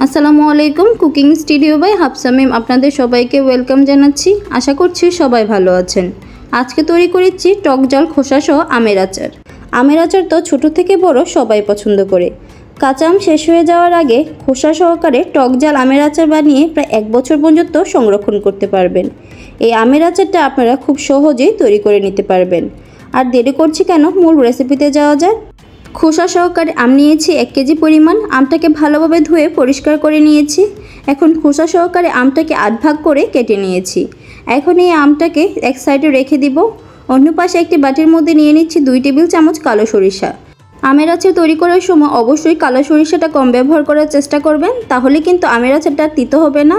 আসসালামু আলাইকুম। Cooking studio by Hafsa মিম আপনাদের সবাইকে ওয়েলকাম জানাচ্ছি। আশা করছি সবাই ভালো আছেন। আজকে তৈরি করেছি টক ঝাল খোসা সহ আমের আচার। আমের আচার তো ছোট থেকে বড় সবাই পছন্দ করে। কাঁচা আম শেষ হয়ে যাওয়ার আগে খোসা সহকারে টক ঝাল আমের আচার বানিয়ে প্রায় 1 বছর পর্যন্ত সংরক্ষণ করতে পারবেন। এই আমের আচারটা আপনারা খুব সহজেই তৈরি করে নিতে পারবেন। আর দেরি করছি কেন, মূল রেসিপিতে যাওয়া যায়। খোসা সহকারে আম নিয়েছি 1 কেজি পরিমাণ। আমটাকে ভালোভাবে ধুয়ে পরিষ্কার করে নিয়েছি। এখন খোসা সহকারে আমটাকে 8 ভাগ করে কেটে নিয়েছি। এখন এই আমটাকে এক সাইডে রেখে দিব। অন্য পাশে একটি বাটির মধ্যে নিয়ে নিচ্ছি 2 টেবিল চামচ কালো সরিষা। আমের আচার তৈরি করার সময় অবশ্যই কালো সরিষাটা কম ব্যবহার করার চেষ্টা করবেন, তাহলে কিন্তু আমের আচারটা তিতো হবে না।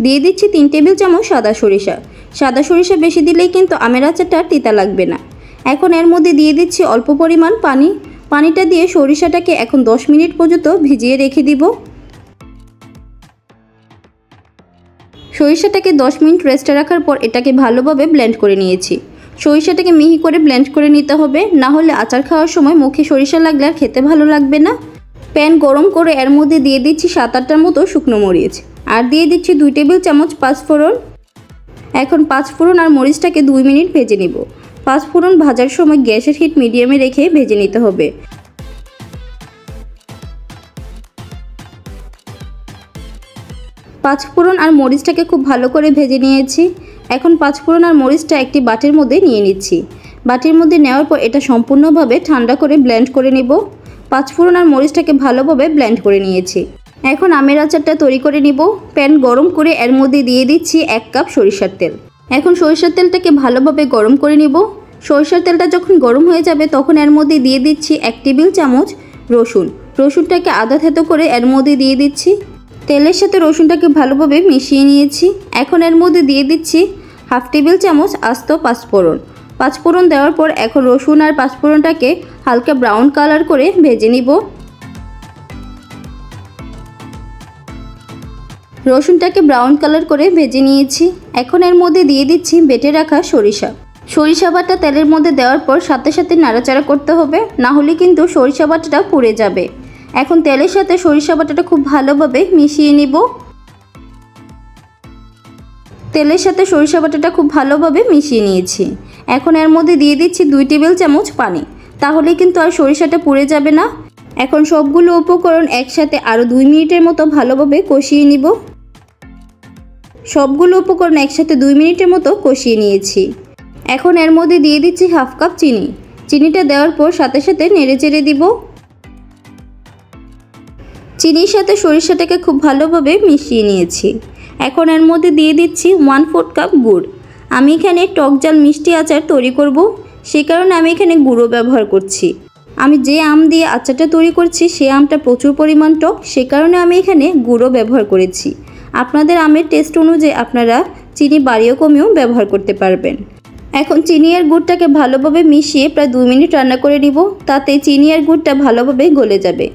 দিয়ে দিচ্ছি 3 টেবিল চামচ সাদা সরিষা। সাদা সরিষা বেশি দিলেই কিন্তু আমের আচারটা তিতা লাগবে না। এখন এর মধ্যে দিয়ে দিচ্ছি অল্প পরিমাণ পানি। পানিটা দিয়ে সরিষাটাকে এখন 10 মিনিট পর্যন্ত ভিজিয়ে রেখে দিব। সরিষাটাকে 10 মিনিট রেস্টে রাখার পর এটাকে ভালোভাবে ব্লেন্ড করে নিয়েছি। সরিষাটাকে মিহি করে ব্লেন্ড করে নিতে হবে, না হলে আচার খাওয়ার সময় মুখে সরিষা লাগলে আর খেতে ভালো লাগবে না। প্যান গরম করে এর মধ্যে দিয়ে দিচ্ছি 7-8টার মতো শুকনো মরিচ, আর দিয়ে দিচ্ছি 2 টেবিল চামচ পাঁচফোড়ন। এখন পাঁচফোড়ন আর মরিচটাকে 2 মিনিট ভেজে নিব। পাঁচফোড়ন ভাজার সময় গ্যাসের হিট মিডিয়ামে রেখে ভেজে নিতে হবে। পাঁচফোড়ন আর মরিচটাকে খুব ভালো করে ভেজে নিয়েছি। এখন পাঁচফোড়ন আর মরিচটা একটি বাটির মধ্যে নিয়ে নিচ্ছি। বাটির মধ্যে নেওয়ার পর এটা সম্পূর্ণভাবে ঠান্ডা করে ব্লেন্ড করে নেব। পাঁচফোড়ন আর মরিচটাকে ভালোভাবে ব্লেন্ড করে নিয়েছি। এখন আমের আচারটা তৈরি করে নিব। প্যান গরম করে এর মধ্যে দিয়ে দিচ্ছি 1 কাপ সরিষার তেল। এখন সরিষার তেলটাকে ভালোভাবে গরম করে নিব। সরিষার তেলটা যখন গরম হয়ে যাবে তখন এর মধ্যে দিয়ে দিচ্ছি 1 টেবিল চামচ রসুন। রসুনটাকে আধা থেতো করে এর মধ্যে দিয়ে দিচ্ছি। তেলের সাথে রসুনটাকে ভালোভাবে মিশিয়ে নিয়েছি। এখন এর মধ্যে দিয়ে দিচ্ছি 1/2 টেবিল চামচ আস্ত পাঁচফোড়ন। পাঁচফোড়ন দেওয়ার পর এখন রসুন আর পাঁচফোড়নটাকে হালকা ব্রাউন কালার করে ভেজে নিব। রসুনটাকে ব্রাউন কালার করে ভেজে নিয়েছি। এখন এর মধ্যে দিয়ে দিচ্ছি বেটে রাখা সরিষা। সরিষা বাটা তেলের মধ্যে দেওয়ার পর সাথে সাথে নাড়াচাড়া করতে হবে, না হলে কিন্তু সরিষা বাটাটা পুড়ে যাবে। এখন তেলের সাথে সরিষা বাটাটা খুব ভালোভাবে মিশিয়ে নিব। তেলের সাথে সরিষা বাটাটা খুব ভালোভাবে মিশিয়ে নিয়েছি। এখন এর মধ্যে দিয়ে দিচ্ছি 2 টেবিল চামচ পানি, তাহলে কিন্তু আর সরিষাটা পুড়ে যাবে না। এখন সবগুলো উপকরণ একসাথে আরও 2 মিনিটের মতো ভালোভাবে কষিয়ে নিব। সবগুলো উপকরণ একসাথে 2 মিনিটের মতো কষিয়ে নিয়েছি। এখন এর মধ্যে দিয়ে দিচ্ছি 1/2 কাপ চিনি। চিনিটা দেওয়ার পর সাথে সাথে নেড়েচেড়ে দিব। চিনির সাথে সরিষাটাকে খুব ভালোভাবে মিশিয়ে নিয়েছি। এখন এর মধ্যে দিয়ে দিচ্ছি 1/4 কাপ গুড়। আমি এখানে টক ঝাল মিষ্টি আচার তৈরি করব, সেই কারণে আমি এখানে গুঁড়ো ব্যবহার করছি। আমি যে আম দিয়ে আচারটা তৈরি করছি সেই আমটা প্রচুর পরিমাণ টক, সে কারণে আমি এখানে গুঁড়ো ব্যবহার করেছি। আপনাদের আমের টেস্ট অনুযায়ী আপনারা চিনি বাড়িয়েও কমিয়েও ব্যবহার করতে পারবেন। এখন চিনি আর গুড়টাকে ভালোভাবে মিশিয়ে প্রায় 2 মিনিট রান্না করে নিব, তাতে চিনি আর গুড়টা ভালোভাবে গলে যাবে।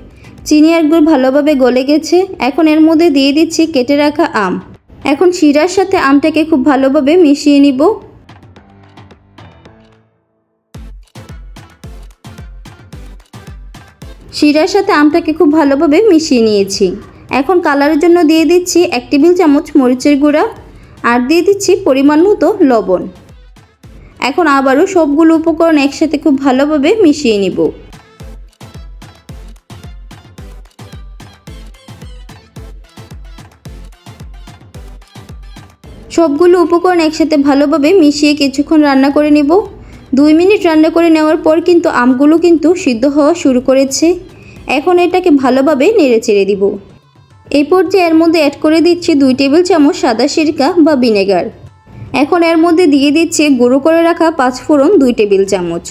চিনি আর গুড় ভালোভাবে গলে গেছে। এখন এর মধ্যে দিয়ে দিচ্ছি কেটে রাখা আম। এখন শিরার সাথে আমটাকে খুব ভালোভাবে মিশিয়ে নিব। শিরার সাথে আমটাকে খুব ভালোভাবে মিশিয়ে নিয়েছি। এখন কালারের জন্য দিয়ে দিচ্ছি 1 টেবিল চামচ মরিচের গুঁড়া, আর দিয়ে দিচ্ছি পরিমাণ মতো লবণ। এখন আবারও সবগুলো উপকরণ একসাথে খুব ভালোভাবে মিশিয়ে নিব। সবগুলো উপকরণ একসাথে ভালোভাবে মিশিয়ে কিছুক্ষণ রান্না করে নেব। 2 মিনিট রান্না করে নেওয়ার পর কিন্তু আমগুলো কিন্তু সিদ্ধ হওয়া শুরু করেছে। এখন এটাকে ভালোভাবে নেড়েচেড়ে দিব। এই পর্যায়ে এর মধ্যে অ্যাড করে দিচ্ছি 2 টেবিল চামচ সাদা সিরকা বা ভিনেগার। এখন এর মধ্যে দিয়ে দিচ্ছি গুঁড়ো করে রাখা পাঁচফোড়ন 2 টেবিল চামচ।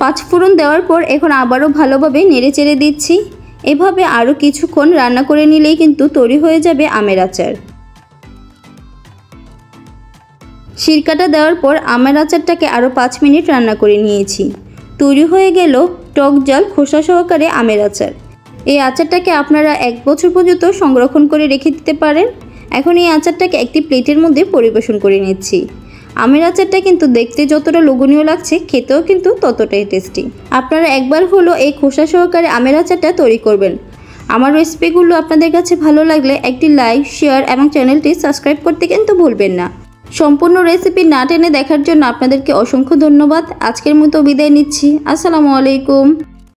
পাঁচফোড়ন দেওয়ার পর এখন আবারও ভালোভাবে নেড়েচেড়ে দিচ্ছি। এভাবে আরও কিছুক্ষণ রান্না করে নিলেই কিন্তু তৈরি হয়ে যাবে আমের আচার। সিরকাটা দেওয়ার পর আমের আচারটাকে আরও 5 মিনিট রান্না করে নিয়েছি। তৈরি হয়ে গেল টক ঝাল খোসা সহকারে আমের আচার। এই আচারটাকে আপনারা 1 বছর পর্যন্ত সংরক্ষণ করে রেখে দিতে পারেন। এখন এই আচারটাকে একটি প্লেটের মধ্যে পরিবেশন করে নিচ্ছি। আমের আচারটা কিন্তু দেখতে যতটা লোভনীয় লাগছে, খেতেও কিন্তু ততটাই টেস্টি। আপনারা একবার হলো এই খোসা সহকারে আমের আচারটা তৈরি করবেন। আমার রেসিপিগুলো আপনাদের কাছে ভালো লাগলে একটি লাইক, শেয়ার এবং চ্যানেলটি সাবস্ক্রাইব করতে কিন্তু ভুলবেন না। সম্পূর্ণ রেসিপি না টেনে দেখার জন্য আপনাদেরকে অসংখ্য ধন্যবাদ। আজকের মতো বিদায় নিচ্ছি। আসসালামু আলাইকুম।